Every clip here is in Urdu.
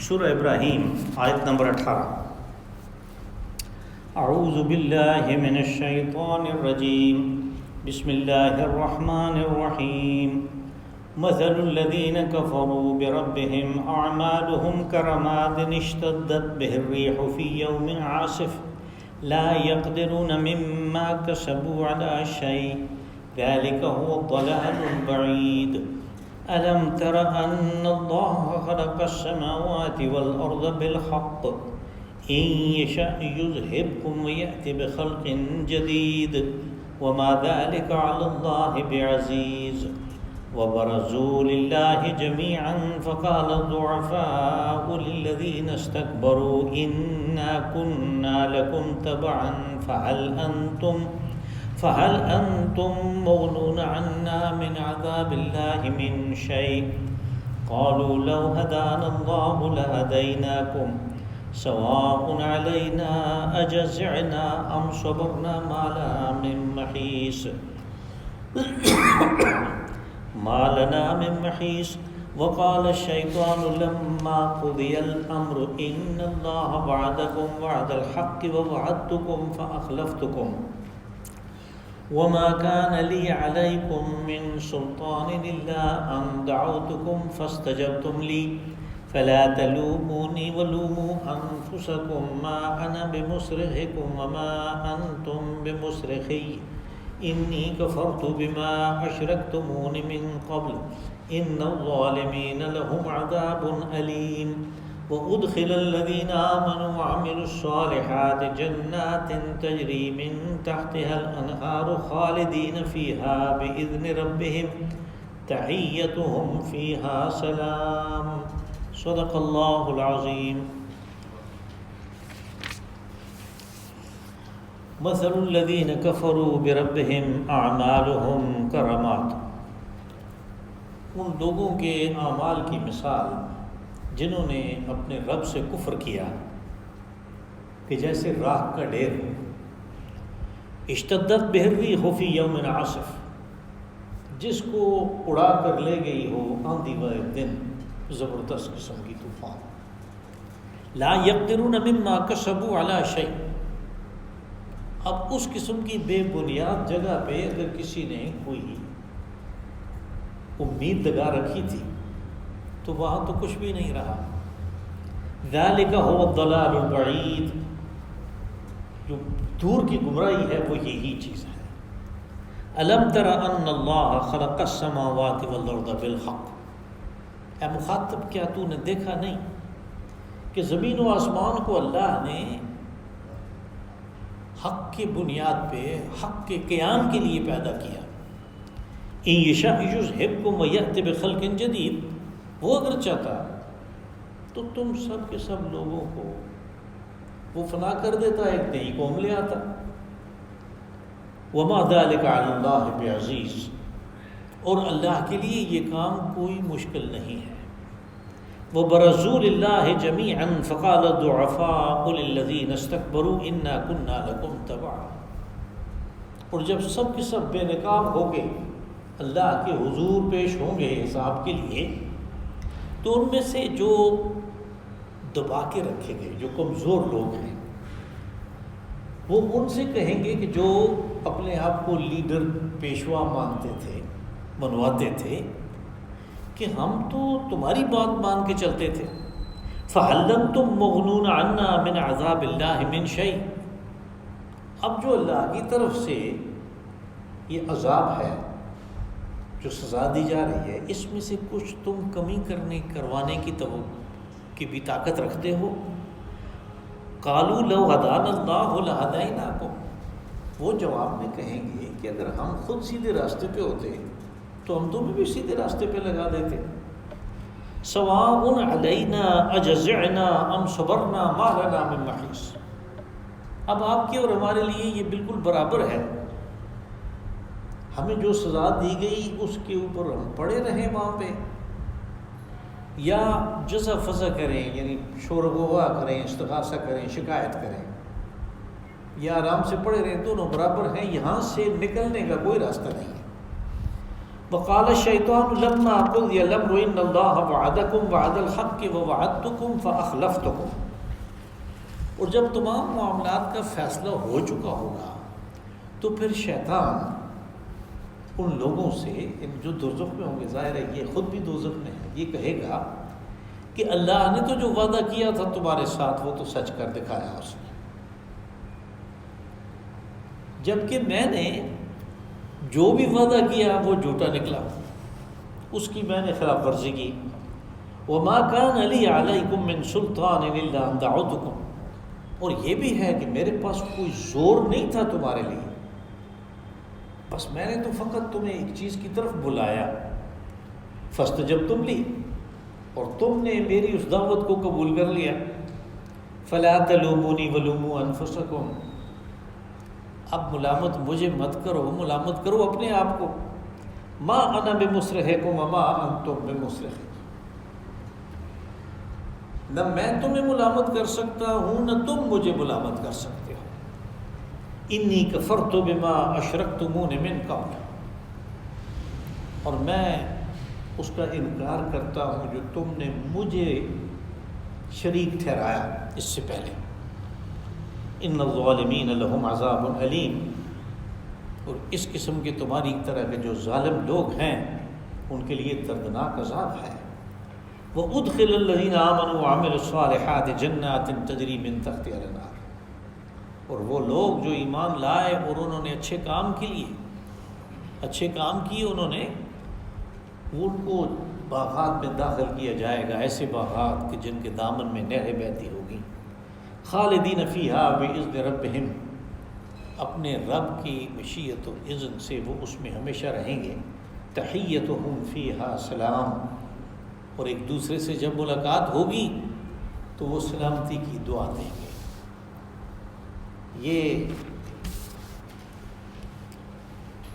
سورہ ابراہیم آیت نمبر 18۔ اعوذ باللہ من الشیطان الرجیم، بسم اللہ الرحمن الرحیم۔ مثل الذین کفروا بربهم اعمالهم كرماد اشتدت به الريح في يوم عاصف لا يقدرون مما كسبوا على شيء ذلك هو الضلال البعيد۔ ألم تر أن الله خلق السماوات والأرض بالحق إن يشأ يذهبكم ويأتي بخلق جديد وما ذلك على الله بعزيز۔ وبرزوا لله جميعا فقال الضعفاء للذين استكبروا إنا كنا لكم تبعا فهل أنتم مغنون عنا من عذاب الله من شيء؟ قالوا لو هدانا الله لهديناكم سواء علينا أجزعنا أم صبرنا ما لنا من محيص وقال الشيطان لما قضي الأمر إن الله وعدكم وعد الحق ووعدتكم فأخلفتكم وما كان لي عليكم من سلطان إلا أن دعوتكم فاستجبتم لي فلا تلوموني ولوموا أنفسكم ما أنا بمصرخكم وما أنتم بمصرخي إني كفرت بما أشركتمون من قبل إن الظالمين لهم عذاب أليم۔ وأدخل الذين آمنوا وعملوا الصالحات جنات تجري من تحتها الأنهار خالدين فيها بإذن ربهم تحيتهم فيها سلام۔ صدق اللہ العظیم۔ مثل الذین کفروا بربهم اعمالهم کرماد، ان لوگوں کے اعمال کی مثال جنہوں نے اپنے رب سے کفر کیا کہ جیسے راکھ کا ڈھیر ہو، اشتدت بہ الریح فی یوم عاصف، جس کو اڑا کر لے گئی ہو آندھی والے دن زبردست قسم کی طوفان، لا یقدرون مما کسبوا علی شیء، اب اس قسم کی بے بنیاد جگہ پہ اگر کسی نے کوئی امید لگا رکھی تھی تو وہاں تو کچھ بھی نہیں رہا۔ ذالک هو الضلال البعید، جو دور کی گمراہی ہے وہ یہی چیز ہے۔ الم تر ان اللہ خلق السماوات والارض بالحق، اے مخاطب کیا تو نے دیکھا نہیں کہ زمین و آسمان کو اللہ نے حق کی بنیاد پہ حق کے قیام کے لیے پیدا کیا۔ ان یشاء یذہبکم ویأتی بخلق جدید، وہ اگر چاہتا تو تم سب کے سب لوگوں کو وہ فنا کر دیتا، ایک نئی قوم لے آتا۔ وما ذلک علی اللہ بعزیز، اور اللہ کے لیے یہ کام کوئی مشکل نہیں ہے۔ وبرزوا للہ جمیعا فقال الضعفاء للذین استکبروا انا کنا لکم تبعا، اور جب سب کے سب بے نقاب ہو کے اللہ کے حضور پیش ہوں گے حساب کے لیے، تو ان میں سے جو دبا کے رکھے گئے، جو کمزور لوگ ہیں، وہ ان سے کہیں گے کہ جو اپنے آپ کو لیڈر پیشوا مانتے تھے، منواتے تھے، کہ ہم تو تمہاری بات مان کے چلتے تھے، فَهَلْ أَنْتُمْ مُغْنُونَ عَنَّا مِنْ عَذَابِ اللَّهِ مِنْ شَيْءٍ، اب جو اللہ کی طرف سے یہ عذاب ہے جو سزا دی جا رہی ہے، اس میں سے کچھ تم کمی کروانے کی بھی طاقت رکھتے ہو؟ قالوا لو هدانا اللہ لہدیناکم، وہ جواب میں کہیں گے کہ اگر ہم خود سیدھے راستے پہ ہوتے تو ہم تمہیں بھی سیدھے راستے پہ لگا دیتے۔ سواء علینا اجزعنا ام صبرنا ما لنا من محیص، اب آپ کے اور ہمارے لیے یہ بالکل برابر ہے، ہمیں جو سزا دی گئی اس کے اوپر ہم پڑے رہیں وہاں پہ، یا جزا فضا کریں، یعنی شور و غوا کریں، استغاثہ کریں، شکایت کریں، یا آرام سے پڑے رہیں، دونوں برابر ہیں، یہاں سے نکلنے کا کوئی راستہ نہیں ہے۔ وقال الشیطان لما قضی الامر ان اللہ وعدکم وعد الحق ووعدتکم فاخلفتکم. اور جب تمام معاملات کا فیصلہ ہو چکا ہوگا تو پھر شیطان ان لوگوں سے جو دوزخ میں ہوں گے، ظاہر ہے یہ خود بھی دوزخ میں ہے، یہ کہے گا کہ اللہ نے تو جو وعدہ کیا تھا تمہارے ساتھ وہ تو سچ کر دکھایا اس نے، جبکہ میں نے جو بھی وعدہ کیا وہ جھوٹا نکلا، اس کی میں نے خلاف ورزی کی. وما كان لي عليكم من سلطان الا ان دعوتكم. اور یہ بھی ہے کہ میرے پاس کوئی زور نہیں تھا تمہارے لیے، بس میں نے تو فقط تمہیں ایک چیز کی طرف بلایا. فاستجبتم لی، اور تم نے میری اس دعوت کو قبول کر لیا. فلا تلومونی ولوموا انفسکم. اب ملامت مجھے مت کرو، ملامت کرو اپنے آپ کو. ما انا بمصرخکم وما انتم بمصرخی. نہ میں تمہیں ملامت کر سکتا ہوں نہ تم مجھے ملامت کر سکتے ہو. انی کفرت بما اشرکتمون من قبل. اور میں اس کا انکار کرتا ہوں جو تم نے مجھے شریک ٹھہرایا اس سے پہلے. ان الظالمین لهم عذاب علیم. اور اس قسم کے تمہاری طرح کے جو ظالم لوگ ہیں ان کے لیے دردناک عذاب ہے. وَأُدْخِلَ الَّذِينَ آمَنُوا وَعَمِلُوا الصَّالِحَاتِ جَنَّاتٍ تَجْرِي مِن تَحْتِهَا الْأَنْهَارُ. اور وہ لوگ جو ایمان لائے اور انہوں نے اچھے کام کیے انہوں نے، وہ ان کو باغات میں داخل کیا جائے گا، ایسے باغات کہ جن کے دامن میں نہریں بہتی ہوگی. خالدین فیہا بإذن ربہم. اپنے رب کی مشیت و اذن سے وہ اس میں ہمیشہ رہیں گے. تحیتہم فیہا سلام. اور ایک دوسرے سے جب ملاقات ہوگی تو وہ سلامتی کی دعا دیں گے. یہ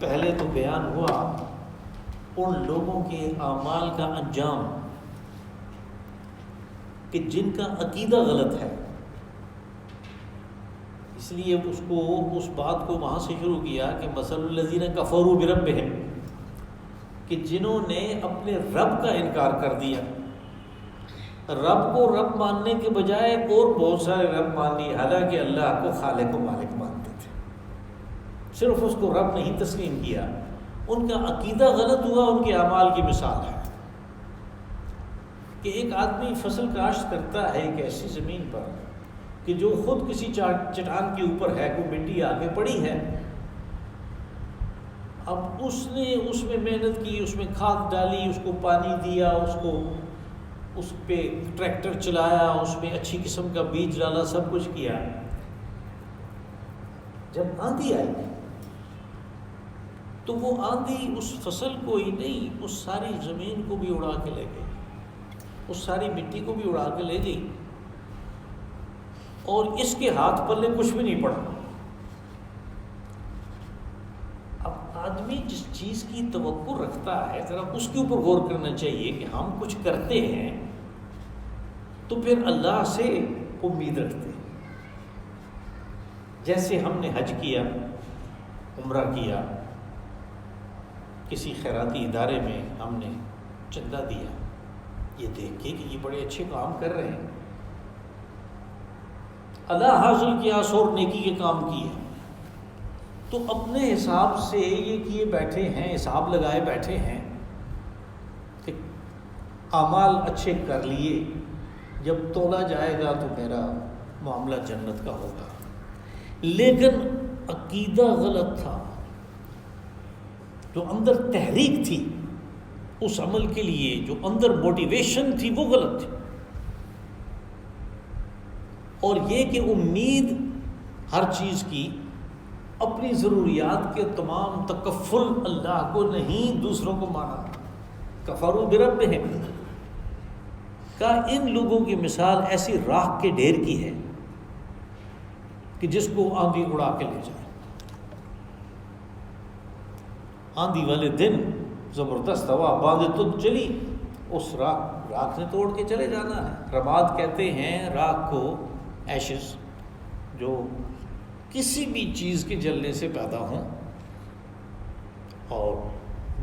پہلے تو بیان ہوا ان لوگوں کے اعمال کا انجام کہ جن کا عقیدہ غلط ہے، اس لیے اس بات کو وہاں سے شروع کیا کہ مثل الذین کفروا بربہم، کہ جنہوں نے اپنے رب کا انکار کر دیا. رب کو رب ماننے کے بجائے اور بہت سارے رب مان لیے، حالانکہ اللہ کو خالق و مالک مانتے تھے، صرف اس کو رب نہیں تسلیم کیا. ان کا عقیدہ غلط ہوا. ان کے اعمال کی مثال ہے کہ ایک آدمی فصل کاشت کرتا ہے ایک ایسی زمین پر کہ جو خود کسی چٹان کے اوپر ہے، کوئی مٹی آگے پڑی ہے. اب اس نے اس میں محنت کی، اس میں کھاد ڈالی، اس کو پانی دیا، اس پہ ٹریکٹر چلایا، اس میں اچھی قسم کا بیج ڈالا، سب کچھ کیا. جب آندھی آئی تو وہ آندھی اس فصل کو ہی نہیں، اس ساری زمین کو بھی اڑا کے لے گئی، اس ساری مٹی کو بھی اڑا کے لے گئی، اور اس کے ہاتھ پلے کچھ بھی نہیں پڑا. آدمی جس چیز کی توقع رکھتا ہے ذرا اس کے اوپر غور کرنا چاہیے کہ ہم کچھ کرتے ہیں تو پھر اللہ سے امید رکھتے ہیں. جیسے ہم نے حج کیا، عمرہ کیا، کسی خیراتی ادارے میں ہم نے چندہ دیا، یہ دیکھ کے کہ یہ بڑے اچھے کام کر رہے ہیں، اللہ حاصل کیا، سور نیکی کے کام کیے، تو اپنے حساب سے یہ کیے بیٹھے ہیں، حساب لگائے بیٹھے ہیں کہ اعمال اچھے کر لیے، جب تولا جائے گا تو میرا معاملہ جنت کا ہوگا. لیکن عقیدہ غلط تھا، جو اندر تحریک تھی اس عمل کے لیے، جو اندر موٹیویشن تھی وہ غلط تھی. اور یہ کہ امید ہر چیز کی، اپنی ضروریات کے تمام تکفل اللہ کو نہیں دوسروں کو مانا. کفروا بربہم کا ان لوگوں کی مثال ایسی راکھ کے ڈھیر کی ہے کہ جس کو آندھی اڑا کے لے جائے. آندھی والے دن زبردست ہوا باندھ تو چلی، اس راکھ نے توڑ کے چلے جانا ہے. رماد کہتے ہیں راکھ کو، ایشز جو کسی بھی چیز کے جلنے سے پیدا ہوں، اور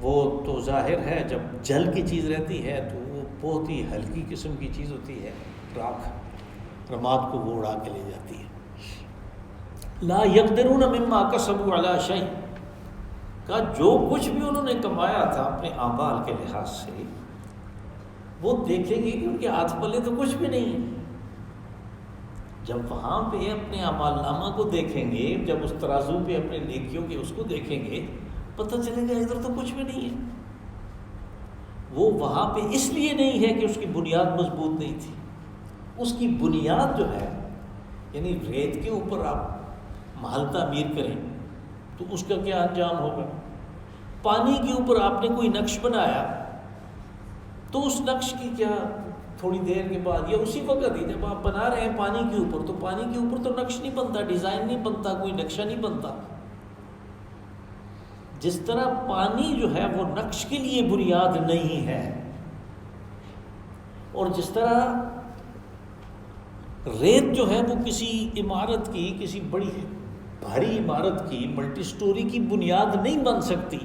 وہ تو ظاہر ہے جب جل کی چیز رہتی ہے تو وہ بہت ہی ہلکی قسم کی چیز ہوتی ہے، راکھ رماد کو وہ اڑا کے لے جاتی ہے۔ لا یقدرون مما کسبوا علی شیء، کہ جو کچھ بھی انہوں نے کمایا تھا اپنے اعمال کے لحاظ سے، وہ دیکھیں گے کہ ان کے ہاتھ پلے تو کچھ بھی نہیں ہے۔ جب وہاں پہ اپنے اعمال نامہ کو دیکھیں گے، جب اس ترازو پہ اپنے نیکیوں کے اس کو دیکھیں گے، پتہ چلے گا ادھر تو کچھ بھی نہیں ہے۔ وہ وہاں پہ اس لیے نہیں ہے کہ اس کی بنیاد مضبوط نہیں تھی۔ اس کی بنیاد جو ہے، یعنی ریت کے اوپر آپ محل تعمیر کریں تو اس کا کیا انجام ہوگا؟ پانی کے اوپر آپ نے کوئی نقش بنایا تو اس نقش کی کیا تھوڑی دیر کے بعد یا اسی وقت ہی جب آپ بنا رہے ہیں پانی کے اوپر، تو پانی کے اوپر تو نقش نہیں بنتا، ڈیزائن نہیں بنتا، کوئی نقشہ نہیں بنتا۔ جس طرح پانی جو ہے وہ نقش کے لیے بنیاد نہیں ہے، اور جس طرح ریت جو ہے وہ کسی عمارت کی، کسی بڑی بھاری عمارت کی، ملٹی سٹوری کی بنیاد نہیں بن سکتی،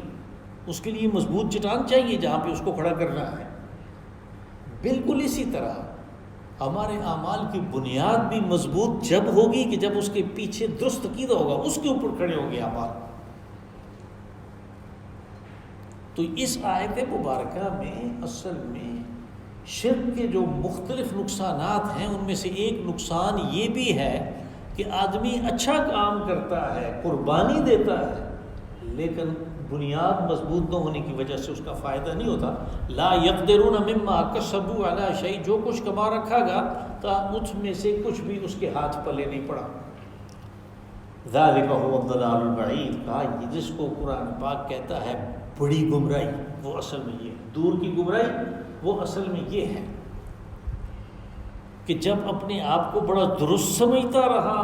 اس کے لیے مضبوط چٹان چاہیے جہاں پہ اس کو کھڑا کرنا ہے۔ بالکل اسی طرح ہمارے اعمال کی بنیاد بھی مضبوط جب ہوگی کہ جب اس کے پیچھے درست عقیدہ ہوگا، اس کے اوپر کھڑے ہوں گے اعمال۔ تو اس آیت مبارکہ میں اصل میں شرک کے جو مختلف نقصانات ہیں ان میں سے ایک نقصان یہ بھی ہے کہ آدمی اچھا کام کرتا ہے، قربانی دیتا ہے، لیکن بنیاد مضبوط نہ ہونے کی وجہ سے اس کا فائدہ نہیں ہوتا۔ لا یقدرون مما کسبوا علی شیء، جو کچھ کما رکھا گا تو اس میں سے کچھ بھی اس کے ہاتھ پلے نہیں پڑا۔ ذالک هو الضلال البعید، کہا یہ جس کو قرآن پاک کہتا ہے بڑی گمراہی، وہ اصل میں یہ دور کی گمراہی، وہ اصل میں یہ ہے کہ جب اپنے آپ کو بڑا درست سمجھتا رہا،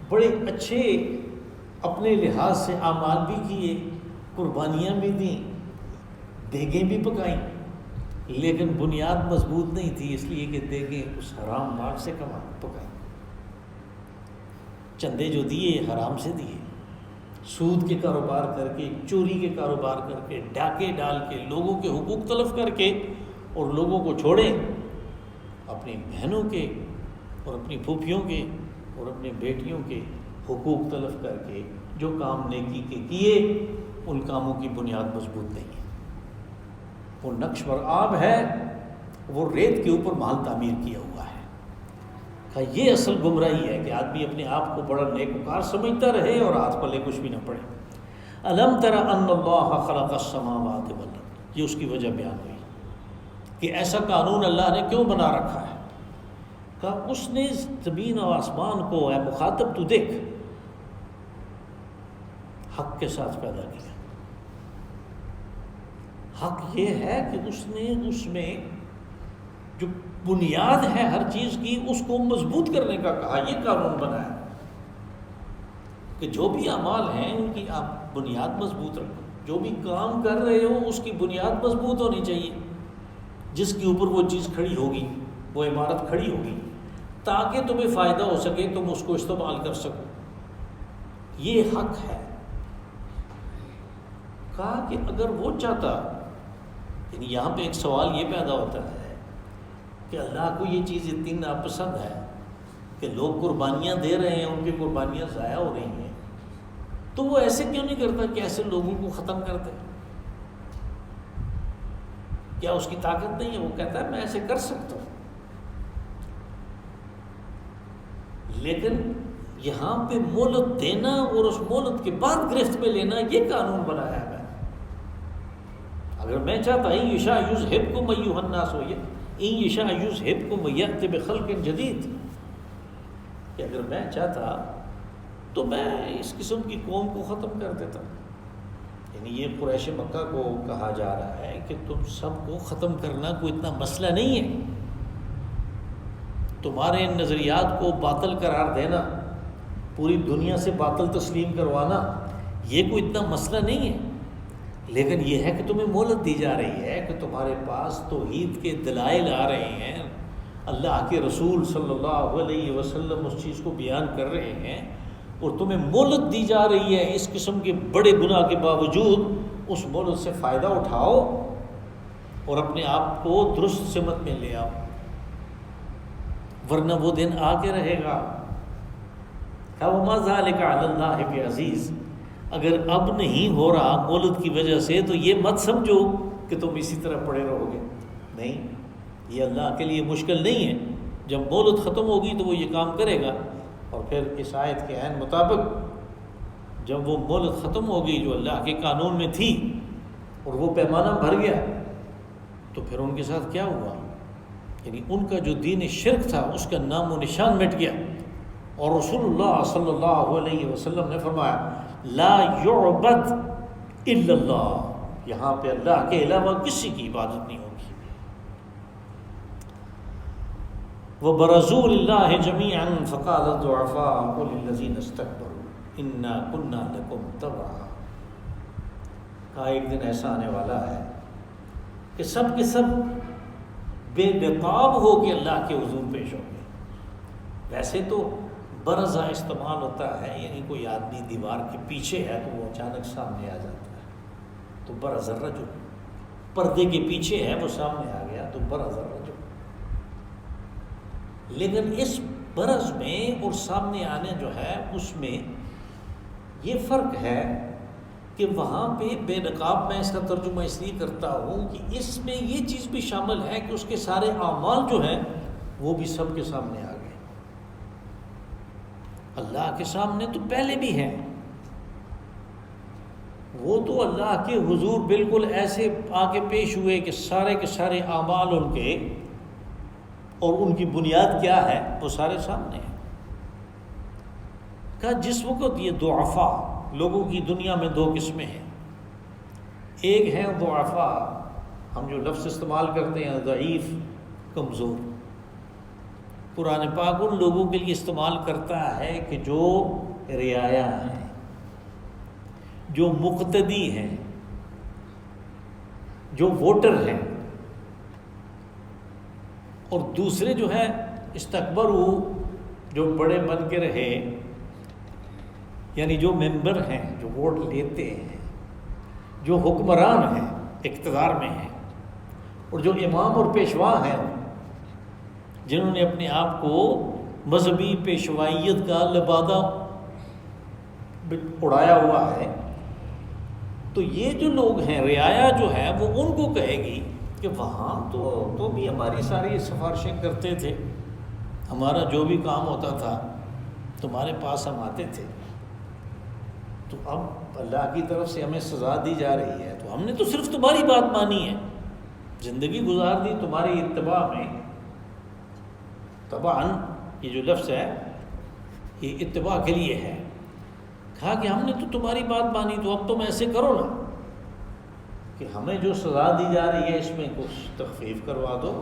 بڑے اچھے اپنے لحاظ سے اعمال بھی کیے، قربانیاں بھی دیں، دیگیں بھی پکائیں، لیکن بنیاد مضبوط نہیں تھی، اس لیے کہ دیگیں اس حرام مال سے پکائیں، چندے جو دیے حرام سے دیے، سود کے کاروبار کر کے، چوری کے کاروبار کر کے، ڈاکے ڈال کے، لوگوں کے حقوق تلف کر کے، اور لوگوں کو چھوڑیں اپنی بہنوں کے اور اپنی پھوپھیوں کے اور اپنے بیٹیوں کے حقوق تلف کر کے جو کام نیکی کے کیے، ان کاموں کی بنیاد مضبوط نہیں ہے، وہ نقش بر آب ہے، وہ ریت کے اوپر محل تعمیر کیا ہوا ہے۔ یہ اصل گمراہی ہے کہ آدمی اپنے آپ کو بڑا نیکوکار سمجھتا رہے اور ہاتھ پلے کچھ بھی نہ پڑے۔ الم تر ان اللہ خلق السماوات والارض، یہ اس کی وجہ بیان ہوئی کہ ایسا قانون اللہ نے کیوں بنا رکھا ہے۔ کہا اس نے زمین و آسمان کو، اے مخاطب تو دیکھ، حق کے ساتھ پیدا کیا۔ حق یہ ہے کہ اس نے اس میں جو بنیاد ہے ہر چیز کی اس کو مضبوط کرنے کا کہا، یہ قانون بنایا کہ جو بھی اعمال ہیں ان کی آپ بنیاد مضبوط رکھو، جو بھی کام کر رہے ہو اس کی بنیاد مضبوط ہونی چاہیے، جس کے اوپر وہ چیز کھڑی ہوگی، وہ عمارت کھڑی ہوگی، تاکہ تمہیں فائدہ ہو سکے، تم اس کو استعمال کر سکو، یہ حق ہے۔ کہا کہ اگر وہ چاہتا، یعنی یہاں پہ ایک سوال یہ پیدا ہوتا ہے کہ اللہ کو یہ چیز اتنی ناپسند ہے کہ لوگ قربانیاں دے رہے ہیں، ان کی قربانیاں ضائع ہو رہی ہیں، تو وہ ایسے کیوں نہیں کرتا کہ ایسے لوگوں کو ختم کر دے؟ کیا اس کی طاقت نہیں ہے؟ وہ کہتا ہے میں ایسے کر سکتا ہوں، لیکن یہاں پہ مہلت دینا اور اس مہلت کے بعد گرفت میں لینا، یہ قانون بنایا ہے۔ اگر میں چاہتا ان یشاء یذہبکم ایھا الناس، ان یشاء یذہبکم یأتی بخلق جدید، کہ اگر میں چاہتا تو میں اس قسم کی قوم کو ختم کر دیتا۔ یعنی یہ قریش مکہ کو کہا جا رہا ہے کہ تم سب کو ختم کرنا کوئی اتنا مسئلہ نہیں ہے، تمہارے ان نظریات کو باطل قرار دینا، پوری دنیا سے باطل تسلیم کروانا، یہ کوئی اتنا مسئلہ نہیں ہے، لیکن یہ ہے کہ تمہیں مہلت دی جا رہی ہے کہ تمہارے پاس توحید کے دلائل آ رہے ہیں، اللہ کے رسول صلی اللہ علیہ وسلم اس چیز کو بیان کر رہے ہیں، اور تمہیں مہلت دی جا رہی ہے اس قسم کے بڑے گناہ کے باوجود اس مولد سے فائدہ اٹھاؤ اور اپنے آپ کو درست سمت میں لے آؤ، ورنہ وہ دن آ کے رہے گا۔ وَمَا ذَلِكَ عَلَى اللَّهِ بِعَزِيزٍ، اگر اب نہیں ہو رہا مولد کی وجہ سے تو یہ مت سمجھو کہ تم اسی طرح پڑے رہو گے، نہیں، یہ اللہ کے لیے مشکل نہیں ہے۔ جب مولد ختم ہوگی تو وہ یہ کام کرے گا، اور پھر اس آیت کے عین مطابق جب وہ مولد ختم ہو گئی جو اللہ کے قانون میں تھی اور وہ پیمانہ بھر گیا، تو پھر ان کے ساتھ کیا ہوا؟ یعنی ان کا جو دین شرک تھا اس کا نام و نشان مٹ گیا، اور رسول اللہ صلی اللہ علیہ وسلم نے فرمایا لا یعبد الا اللہ، یہاں پہ اللہ کے علاوہ کسی کی عبادت نہیں ہوگی۔ وَبَرَزُوا لِلَّهِ جَمِيعًا فَقَالَ الضُّعَفَاءُ لِلَّذِينَ اسْتَكْبَرُوا إِنَّا كُنَّا لَكُمْ تَبَعًا، کہا ایک دن ایسا آنے والا ہے کہ سب کے سب بے نقاب ہو کے اللہ کے حضور پیش ہوں گے۔ ویسے تو برزہ استعمال ہوتا ہے، یعنی کوئی آدمی دیوار کے پیچھے ہے تو وہ اچانک سامنے آ جاتا ہے، تو برز الرجل، پردے کے پیچھے ہے وہ سامنے آ گیا تو برز الرجل۔ لیکن اس برز میں اور سامنے آنے جو ہے اس میں یہ فرق ہے کہ وہاں پہ بے نقاب، میں اس کا ترجمہ اس لیے کرتا ہوں کہ اس میں یہ چیز بھی شامل ہے کہ اس کے سارے اعمال جو ہیں وہ بھی سب کے سامنے آ گئے۔ اللہ کے سامنے تو پہلے بھی ہیں، وہ تو اللہ کے حضور بالکل ایسے آ کے پیش ہوئے کہ سارے کے سارے اعمال ان کے اور ان کی بنیاد کیا ہے وہ سارے سامنے ہیں۔ کہ جس وقت یہ ضعفاء لوگوں کی دنیا میں دو قسمیں ہیں، ایک ہے ضعفاء، ہم جو لفظ استعمال کرتے ہیں ضعیف، کمزور، قرآن پاک ان لوگوں کے لیے استعمال کرتا ہے کہ جو رعایا ہیں، جو مقتدی ہیں، جو ووٹر ہیں، اور دوسرے جو ہے استکبروا، جو بڑے بن کے رہے، یعنی جو ممبر ہیں، جو ووٹ لیتے ہیں، جو حکمران ہیں، اقتدار میں ہیں، اور جو امام اور پیشوا ہیں، جنہوں نے اپنے آپ کو مذہبی پیشوائیت کا لبادہ اڑایا ہوا ہے۔ تو یہ جو لوگ ہیں، رعایا جو ہے وہ ان کو کہے گی کہ وہاں تو بھی ہماری ساری سفارشیں کرتے تھے، ہمارا جو بھی کام ہوتا تھا تمہارے پاس ہم آتے تھے، تو اب اللہ کی طرف سے ہمیں سزا دی جا رہی ہے تو ہم نے تو صرف تمہاری بات مانی ہے، زندگی گزار دی تمہاری اتباع میں۔ طبعاً یہ جو لفظ ہے یہ اتباع کے لیے ہے، کہا کہ ہم نے تو تمہاری بات مانی تو اب تم ایسے کرو نا کہ ہمیں جو سزا دی جا رہی ہے اس میں کچھ تخفیف کروا دو۔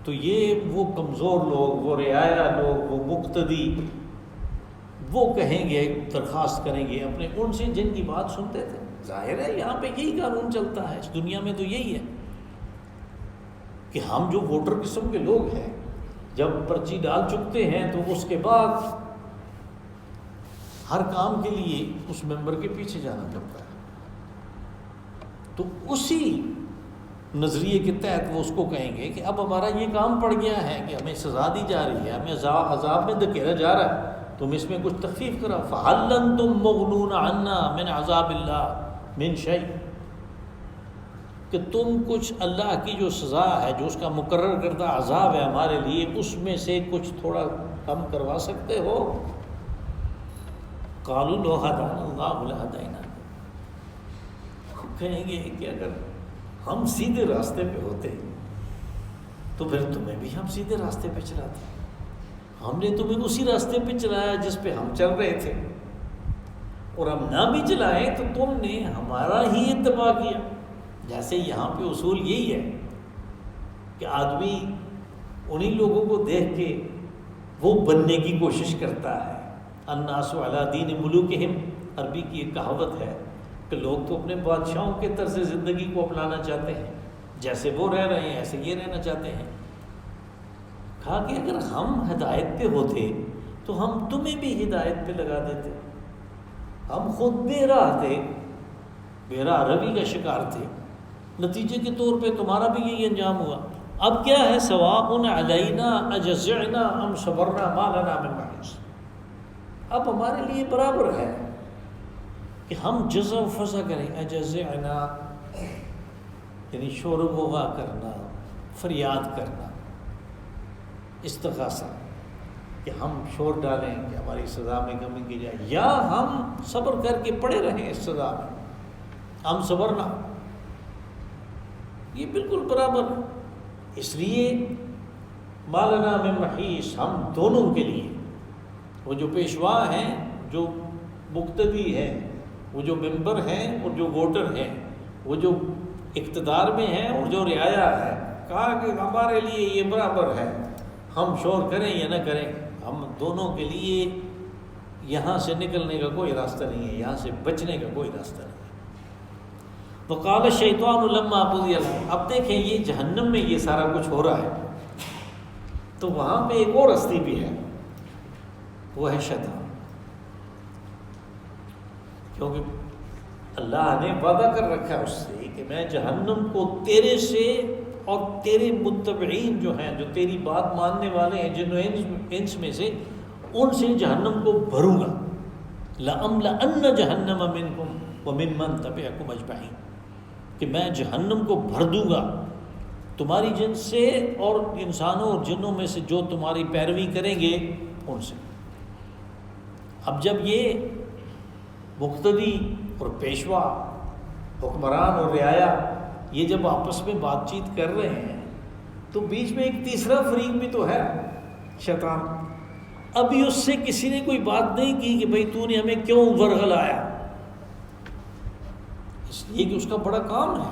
تو یہ وہ کمزور لوگ، وہ رعایا لوگ، وہ مقتدی، وہ کہیں گے، درخواست کریں گے اپنے ان سے جن کی بات سنتے تھے۔ ظاہر ہے یہاں پہ یہی قانون چلتا ہے، اس دنیا میں تو یہی ہے کہ ہم جو ووٹر قسم کے لوگ ہیں جب پرچی ڈال چکتے ہیں تو اس کے بعد ہر کام کے لیے اس ممبر کے پیچھے جانا پڑتا ہے۔ تو اسی نظریے کے تحت وہ اس کو کہیں گے کہ اب ہمارا یہ کام پڑ گیا ہے کہ ہمیں سزا دی جا رہی ہے، ہمیں عذاب میں دھکیلا جا رہا ہے، تم اس میں کچھ تخفیف کرو۔ فَهَلْ أَنْتُمْ مُغْنُونَ عَنَّا مِنْ عَذَابِ اللَّهِ مِنْ شَيْءٍ، کہ تم کچھ اللہ کی جو سزا ہے، جو اس کا مقرر کردہ عذاب ہے ہمارے لیے، اس میں سے کچھ تھوڑا کم کروا سکتے ہو؟ قَالُوا لَوْ هَدَانَا اللَّهُ لَهَدَيْنَاكُمْ، کہیں گے کہ اگر ہم سیدھے راستے پہ ہوتے تو پھر تمہیں بھی ہم سیدھے راستے پہ چلاتے، ہم نے تمہیں اسی راستے پہ چلایا جس پہ ہم چل رہے تھے، اور ہم نہ بھی چلائیں تو تم نے ہمارا ہی اتباع کیا۔ جیسے یہاں پہ اصول یہی ہے کہ آدمی انہی لوگوں کو دیکھ کے وہ بننے کی کوشش کرتا ہے۔ الناس علی دین ملوکہم، عربی کی ایک کہاوت ہے کہ لوگ تو اپنے بادشاہوں کے طرز زندگی کو اپنانا چاہتے ہیں، جیسے وہ رہ رہے ہیں ایسے یہ رہنا چاہتے ہیں۔ کہا کہ اگر ہم ہدایت پہ ہوتے تو ہم تمہیں بھی ہدایت پہ لگا دیتے، ہم خود بے راہ تھے، بے راہ روی کا شکار تھے، نتیجے کے طور پہ تمہارا بھی یہی انجام ہوا۔ اب کیا ہے، سواء علینا اجزعنا ام صبرنا ما لنا من محیص، اب ہمارے لیے برابر ہے کہ ہم جزا و فضا کریں۔ اجزعنا یعنی شور و غوغا کرنا، فریاد کرنا، استغاثہ، کہ ہم شور ڈالیں کہ ہماری سزا میں کمی کی جائے، یا ہم صبر کر کے پڑے رہیں اس سزا میں، ہم صبرنا، یہ بالکل برابر ہے۔ اس لیے ما لنا من محیص، ہم دونوں کے لیے، وہ جو پیشوا ہیں، جو مقتدی ہیں، وہ جو ممبر ہیں اور جو ووٹر ہیں، وہ جو اقتدار میں ہیں اور جو رعایا ہے، کہا کہ ہمارے لیے یہ برابر ہے، ہم شور کریں یا نہ کریں، ہم دونوں کے لیے یہاں سے نکلنے کا کوئی راستہ نہیں ہے، یہاں سے بچنے کا کوئی راستہ نہیں ہے۔ وقال الشیطان لما قضی الامر، اب دیکھیں یہ جہنم میں یہ سارا کچھ ہو رہا ہے، تو وہاں پہ ایک اور ہستی بھی ہے، وہ ہے شیطان، کیونکہ اللہ نے وعدہ کر رکھا ہے اس سے کہ میں جہنم کو تیرے سے اور تیرے متبعین جو ہیں، جو تیری بات ماننے والے ہیں جن و انس میں سے، ان سے جہنم کو بھروں گا۔ لَأَمْلَأَنَّ جَهَنَّمَ مِنْكُمْ وَمِمَّنْ تَبِعَكُمْ أَجْمَعِينَ، کہ میں جہنم کو بھر دوں گا تمہاری جنس سے اور انسانوں اور جنوں میں سے جو تمہاری پیروی کریں گے ان سے۔ اب جب یہ مقتدی اور پیشوا، حکمران اور رعایا، یہ جب آپس میں بات چیت کر رہے ہیں تو بیچ میں ایک تیسرا فریق بھی تو ہے، شیطان۔ ابھی اس سے کسی نے کوئی بات نہیں کی کہ بھئی تو نے ہمیں کیوں ورغلایا، اس لیے کہ اس کا بڑا کام ہے،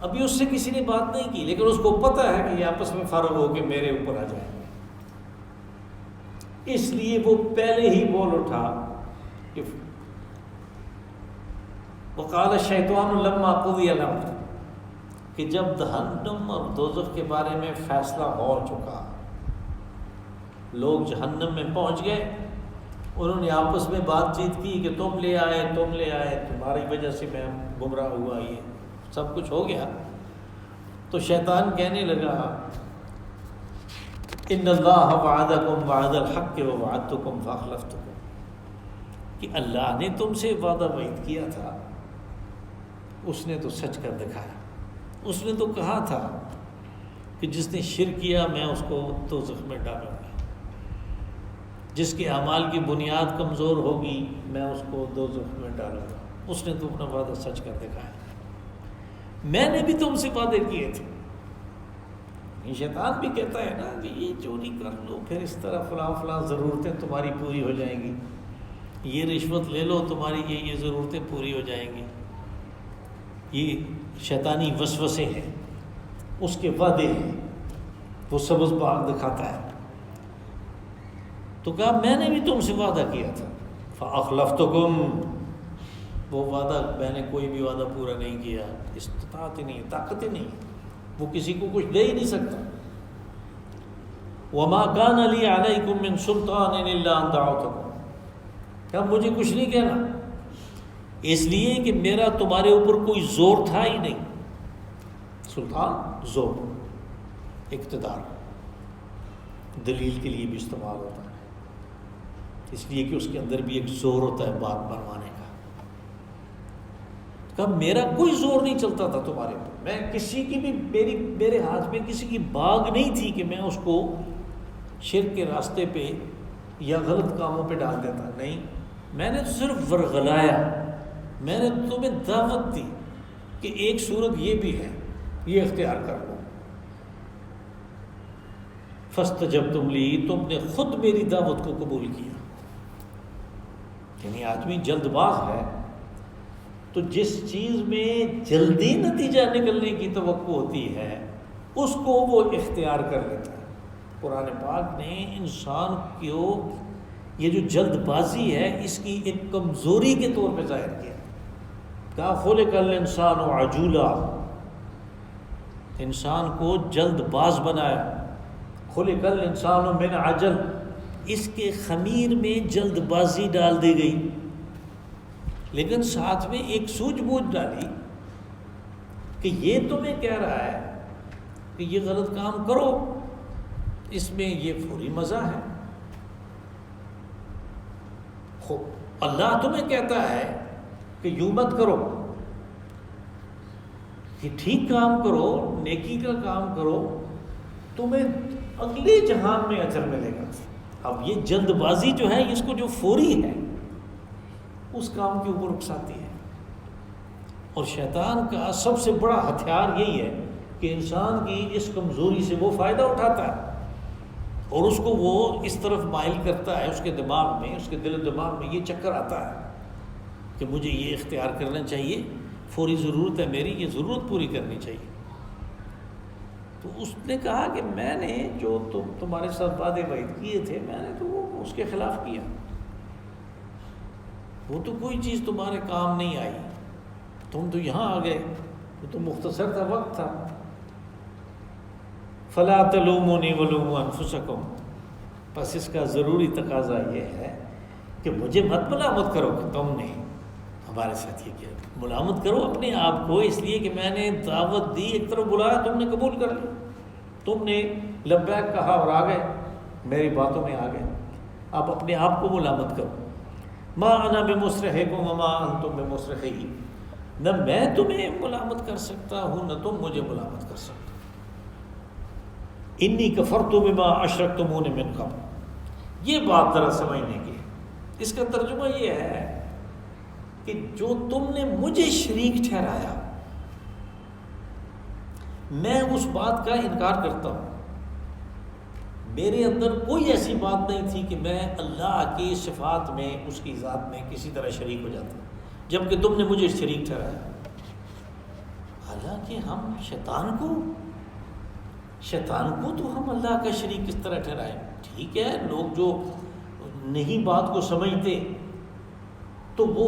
ابھی اس سے کسی نے بات نہیں کی، لیکن اس کو پتہ ہے کہ یہ آپس میں فارغ ہو کے میرے اوپر آ جائیں گے، اس لیے وہ پہلے ہی بول اٹھا کہ وقال الشیطان لما قضی الامر، کہ جب جہنم اور دوزخ کے بارے میں فیصلہ ہو چکا، لوگ جہنم میں پہنچ گئے، انہوں نے آپس میں بات چیت کی کہ تم لے آئے، تمہاری وجہ سے میں گمراہ ہوا، یہ سب کچھ ہو گیا، تو شیطان کہنے لگا ان اللہ وعدکم وعد الحق ووعدتکم فاخلفتکم، کہ اللہ نے تم سے وعدہ وعید کیا تھا، اس نے تو سچ کر دکھایا، اس نے تو کہا تھا کہ جس نے شرک کیا میں اس کو دوزخ میں ڈالوں گا، جس کے اعمال کی بنیاد کمزور ہوگی میں اس کو دوزخ میں ڈالوں گا، اس نے تو اپنا وعدہ سچ کر دکھایا، میں نے بھی تم سے وعدے کیے تھے۔ یہ شیطان بھی کہتا ہے نا کہ یہ چوری کر لو، پھر اس طرح فلاں ضرورتیں تمہاری پوری ہو جائیں گی، یہ رشوت لے لو تمہاری یہ ضرورتیں پوری ہو جائیں گی، یہ شیطانی وسوسے ہیں، اس کے وعدے ہیں، وہ سبز باغ دکھاتا ہے۔ تو کہا میں نے بھی تم سے وعدہ کیا تھا، فاخلفتکم، وہ وعدہ میں نے کوئی بھی وعدہ پورا نہیں کیا، استطاعت ہی نہیں، طاقت ہی نہیں، وہ کسی کو کچھ دے ہی نہیں سکتا۔ وما کان لی علیکم من سلطان الا ان دعوتکم، کہا مجھے کچھ نہیں کہنا، اس لیے کہ میرا تمہارے اوپر کوئی زور تھا ہی نہیں۔ سلطان زور، اقتدار، دلیل کے لیے بھی استعمال ہوتا ہے، اس لیے کہ اس کے اندر بھی ایک زور ہوتا ہے بات منوانے کا۔ کہا میرا کوئی زور نہیں چلتا تھا تمہارے اوپر، میں کسی کی بھی، میرے ہاتھ میں کسی کی باغ نہیں تھی کہ میں اس کو شرک کے راستے پہ یا غلط کاموں پہ ڈال دیتا، نہیں، میں نے تو صرف ورغلایا، میں نے تمہیں دعوت دی کہ ایک صورت یہ بھی ہے، یہ اختیار کر لو۔ فاستجبتم لی، تم نے خود میری دعوت کو قبول کیا۔ یعنی آدمی جلد باز ہے تو جس چیز میں جلدی نتیجہ نکلنے کی توقع ہوتی ہے اس کو وہ اختیار کر لیتا ہے۔ قرآن پاک نے انسان کو یہ جو جلد بازی ہے اس کی ایک کمزوری کے طور پہ ظاہر کیا، کہا خلق الانسان عجولا، انسان کو جلد باز بنایا، خلق الانسان من عجل، اس کے خمیر میں جلد بازی ڈال دی گئی، لیکن ساتھ میں ایک سوجھ بوجھ ڈالی کہ یہ تمہیں کہہ رہا ہے کہ یہ غلط کام کرو، اس میں یہ فوری مزہ ہے۔ اللہ تمہیں کہتا ہے کہ یوں مت کرو، کہ ٹھیک کام کرو، نیکی کا کام کرو، تمہیں اگلے جہان میں اجر ملے گا۔ اب یہ جلد بازی جو ہے، اس کو جو فوری ہے اس کام کے اوپر اکساتی ہے۔ اور شیطان کا سب سے بڑا ہتھیار یہی ہے کہ انسان کی اس کمزوری سے وہ فائدہ اٹھاتا ہے اور اس کو وہ اس طرف مائل کرتا ہے، اس کے دماغ میں، اس کے دل و دماغ میں یہ چکر آتا ہے کہ مجھے یہ اختیار کرنا چاہیے، فوری ضرورت ہے میری، یہ ضرورت پوری کرنی چاہیے۔ تو اس نے کہا کہ میں نے جو تمہارے ساتھ وعدے وعید کیے تھے، میں نے تو وہ اس کے خلاف کیا، وہ تو کوئی چیز تمہارے کام نہیں آئی، تم تو یہاں آ گئے، وہ تو مختصر تھا، وقت تھا۔ فلا تلومونی ولوموا انفسکم، بس اس کا ضروری تقاضا یہ ہے کہ مجھے مت ملامت کرو کہ تم نے ہمارے ساتھ یہ کیا، ملامت کرو اپنے آپ کو، اس لیے کہ میں نے دعوت دی، ایک طرف بلایا، تم نے قبول کر لی، تم نے لبیک کہا اور آ گئے، میری باتوں میں آ گئے، آپ اپنے آپ کو ملامت کرو۔ ما انا بمصرخکم وما انتم بمصرخی، نہ میں تمہیں ملامت کر سکتا ہوں نہ تم مجھے ملامت کر سکتے۔ انی کفرت بما اشرکتمون من قبل، یہ بات ذرا سمجھنے کی، اس کا ترجمہ یہ ہے کہ جو تم نے مجھے شریک ٹھہرایا، میں اس بات کا انکار کرتا ہوں۔ میرے اندر کوئی ایسی بات نہیں تھی کہ میں اللہ کی صفات میں، اس کی ذات میں کسی طرح شریک ہو جاتا، جبکہ تم نے مجھے شریک ٹھہرایا۔ حالانکہ ہم شیطان کو تو ہم اللہ کا شریک کس طرح ٹھہرائیں؟ ٹھیک ہے، لوگ جو نہیں بات کو سمجھتے تو وہ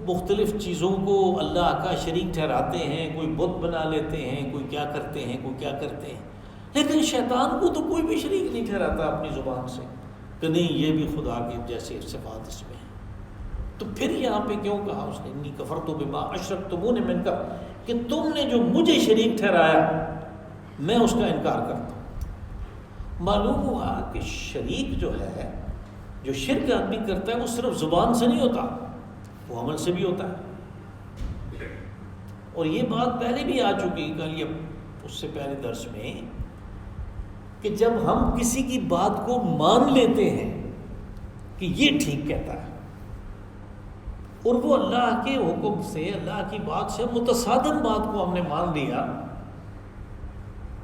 مختلف چیزوں کو اللہ کا شریک ٹھہراتے ہیں، کوئی بت بنا لیتے ہیں، کوئی کیا کرتے ہیں، کوئی کیا کرتے ہیں، لیکن شیطان کو تو کوئی بھی شریک نہیں ٹھہراتا اپنی زبان سے کہ نہیں یہ بھی خدا کے جیسے صفات اس میں ہیں۔ تو پھر یہاں پہ کیوں کہا اس نے انی کفرت بما اشرکتمون من قبل، کہ تم نے جو مجھے شریک ٹھہرایا میں اس کا انکار کرتا ہوں۔ معلوم ہوا کہ شریک جو ہے، جو شرک آدمی کرتا ہے، وہ صرف زبان سے نہیں ہوتا، وہ عمل سے بھی ہوتا ہے۔ اور یہ بات پہلے بھی آ چکی کل یا اس سے پہلے درس میں، کہ جب ہم کسی کی بات کو مان لیتے ہیں کہ یہ ٹھیک کہتا ہے اور وہ اللہ کے حکم سے، اللہ کی بات سے متصادم بات کو ہم نے مان لیا،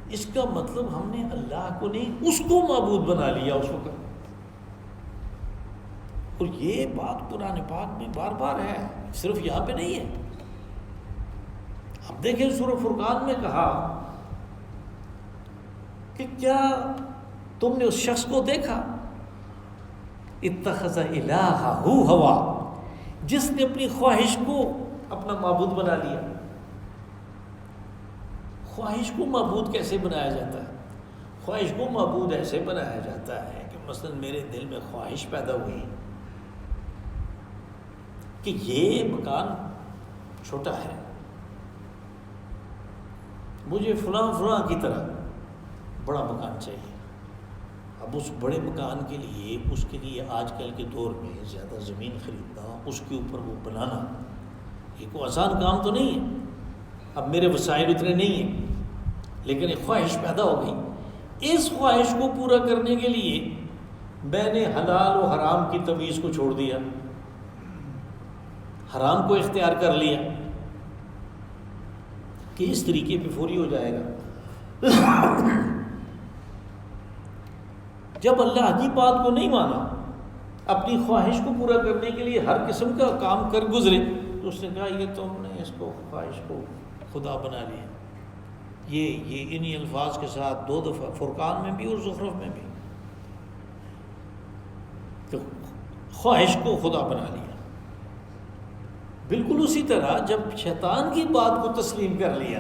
اس کا مطلب ہم نے اللہ کو نہیں اس کو معبود بنا لیا اس وقت۔ اور یہ بات قرآن پاک میں بار بار ہے، صرف یہاں پہ نہیں ہے۔ اب دیکھیں سورہ فرقان میں کہا کہ کیا تم نے اس شخص کو دیکھا اتخذ الہہ ہوا، جس نے اپنی خواہش کو اپنا معبود بنا لیا۔ خواہش کو معبود کیسے بنایا جاتا ہے؟ خواہش کو معبود ایسے بنایا جاتا ہے کہ مثلا میرے دل میں خواہش پیدا ہوئی کہ یہ مکان چھوٹا ہے، مجھے فلاں کی طرح بڑا مکان چاہیے۔ اب اس بڑے مکان کے لیے آج کل کے دور میں زیادہ زمین خریدنا، اس کے اوپر وہ بنانا، یہ کوئی آسان کام تو نہیں ہے۔ اب میرے وسائل اتنے نہیں ہیں، لیکن ایک خواہش پیدا ہو گئی۔ اس خواہش کو پورا کرنے کے لیے میں نے حلال و حرام کی تمیز کو چھوڑ دیا، حرام کو اختیار کر لیا کہ اس طریقے پہ فوری ہو جائے گا۔ جب اللہ کی بات کو نہیں مانا، اپنی خواہش کو پورا کرنے کے لیے ہر قسم کا کام کر گزرے، تو اس نے کہا یہ تم نے اس کو خواہش کو خدا بنا لیا۔ یہ انہی الفاظ کے ساتھ 2 دفعہ فرقان میں بھی اور زخرف میں بھی، تو خواہش کو خدا بنا لیا۔ بالکل اسی طرح جب شیطان کی بات کو تسلیم کر لیا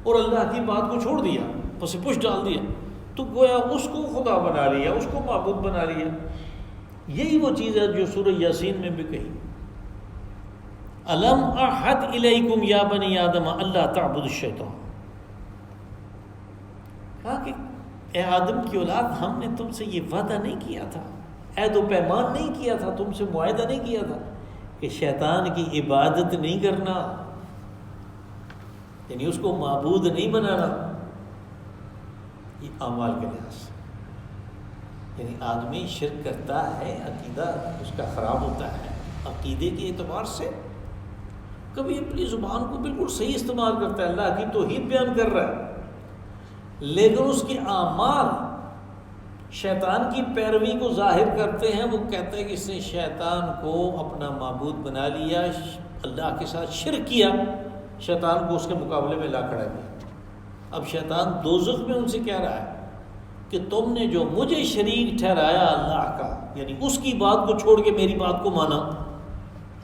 اور اللہ کی بات کو چھوڑ دیا، پس پش ڈال دیا، تو گویا اس کو خدا بنا لیا، اس کو معبود بنا لیا۔ یہی وہ چیز ہے جو سورہ یاسین میں بھی کہی الم احد الیکم یا بنی آدم اللہ تعبدوا الشیطان، کہا کہ اے آدم کی اولاد، ہم نے تم سے یہ وعدہ نہیں کیا تھا، عہد و پیمان نہیں کیا تھا، تم سے معاہدہ نہیں کیا تھا کہ شیطان کی عبادت نہیں کرنا، یعنی اس کو معبود نہیں بنانا، یہ اعمال کے لحاظ سے، یعنی آدمی شرک کرتا ہے، عقیدہ اس کا خراب ہوتا ہے عقیدے کے اعتبار سے، کبھی اپنی زبان کو بالکل صحیح استعمال کرتا ہے، اللہ کی توحید بیان کر رہا ہے، لیکن اس کے اعمال شیطان کی پیروی کو ظاہر کرتے ہیں، وہ کہتے ہیں کہ اس نے شیطان کو اپنا معبود بنا لیا، اللہ کے ساتھ شرک کیا، شیطان کو اس کے مقابلے میں لا کھڑا کیا۔ اب شیطان دوزخ میں ان سے کہہ رہا ہے کہ تم نے جو مجھے شریک ٹھہرایا اللہ کا، یعنی اس کی بات کو چھوڑ کے میری بات کو مانا،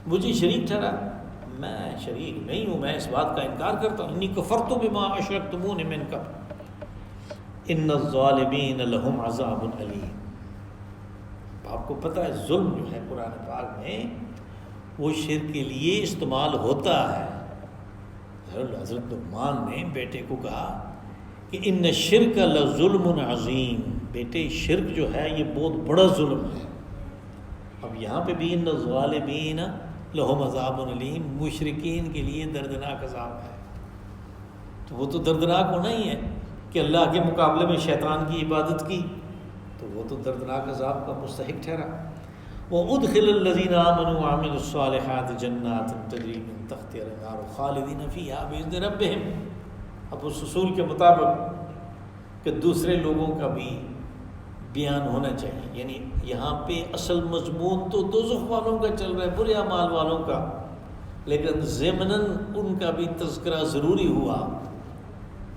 مجھے شریک ٹھہرایا، میں شریک نہیں ہوں، میں اس بات کا انکار کرتا ہوں، انی کفرت بما اشرکتمون من قبل ان الظالمین لہم عذاب علیم۔ آپ کو پتہ ہے ظلم جو ہے قرآن پاک میں وہ شرک کے لیے استعمال ہوتا ہے۔ حضرت لقمان نے بیٹے کو کہا کہ ان الشرک لظلم عظیم، بیٹے شرک جو ہے یہ بہت بڑا ظلم ہے۔ اب یہاں پہ بھی ان الظالمین لہم عذاب علیم، مشرکین کے لیے دردناک عذاب ہے، تو وہ تو دردناک ہونا ہی ہے کہ اللہ کے مقابلے میں شیطان کی عبادت کی، تو وہ تو دردناک عذاب کا مستحق ٹھہرا۔ وَأُدْخِلَ الَّذِينَ آمَنُوا وَعَمِلُوا الصَّالِحَاتِ جَنَّاتٍ تَجْرِي مِن تَحْتِهَا الْأَنْهَارُ خَالِدِينَ فِيهَا بِإِذْنِ رَبِّهِمْ۔ اب اس اصول کے مطابق کہ دوسرے لوگوں کا بھی بیان ہونا چاہیے، یعنی یہاں پہ اصل مضمون تو دوزخ والوں کا چل رہا ہے، برے اعمال والوں کا، لیکن ضمناً ان کا بھی تذکرہ ضروری ہوا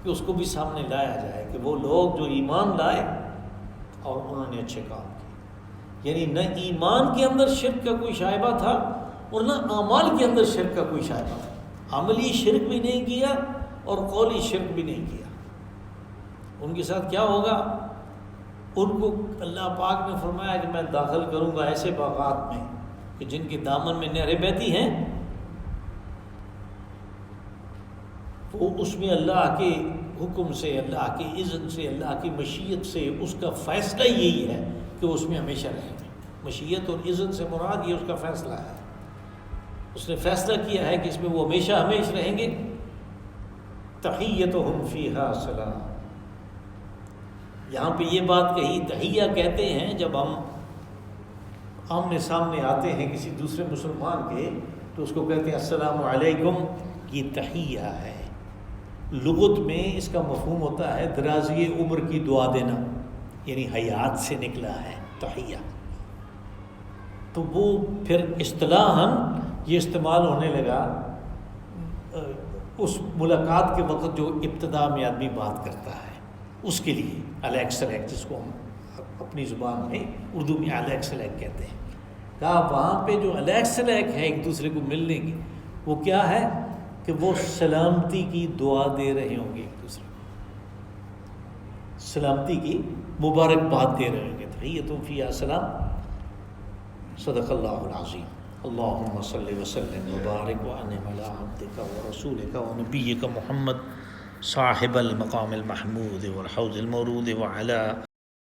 کہ اس کو بھی سامنے لایا جائے کہ وہ لوگ جو ایمان لائے اور انہوں نے اچھے کام کیے، یعنی نہ ایمان کے اندر شرک کا کوئی شائبہ تھا اور نہ اعمال کے اندر شرک کا کوئی شائبہ تھا، عملی شرک بھی نہیں کیا اور قولی شرک بھی نہیں کیا۔ ان کے ساتھ کیا ہوگا؟ ان کو اللہ پاک نے فرمایا کہ میں داخل کروں گا ایسے باغات میں کہ جن کے دامن میں نہریں بہتی ہیں، وہ اس میں اللہ کے حکم سے، اللہ کے اذن سے، اللہ کی مشیت سے، اس کا فیصلہ یہی ہے کہ اس میں ہمیشہ رہیں گے۔ مشیت اور اذن سے مراد یہ اس کا فیصلہ ہے، اس نے فیصلہ کیا ہے کہ اس میں وہ ہمیشہ رہیں گے۔ تحیتہم فیہا سلام، یہاں پہ یہ بات کہی، تحیہ کہتے ہیں جب ہم آمنے سامنے آتے ہیں کسی دوسرے مسلمان کے تو اس کو کہتے ہیں السلام علیکم، یہ تحیہ ہے۔ لغت میں اس کا مفہوم ہوتا ہے درازی عمر کی دعا دینا، یعنی حیات سے نکلا ہے تحیہ۔ تو وہ پھر اصطلاحاً یہ استعمال ہونے لگا اس ملاقات کے وقت جو ابتدا میں آدمی بات کرتا ہے اس کے لیے، علیک سلیک، جس کو ہم اپنی زبان میں اردو میں علیک سلیک کہتے ہیں۔ کہا وہاں پہ جو علیک سلیک ہے ایک دوسرے کو ملنے کی، وہ کیا ہے کہ وہ سلامتی کی دعا دے رہے ہوں گے، ایک دوسرے کو سلامتی کی مبارکباد دے رہے ہوں گے۔ تحیتہم فیہا سلام۔ صدق اللہ العظیم۔ اللہم صلی وسلم وبارک وانعم علی عبدک ورسولک ونبیک محمد صاحب المقام المحمود والحوض المورود وعلی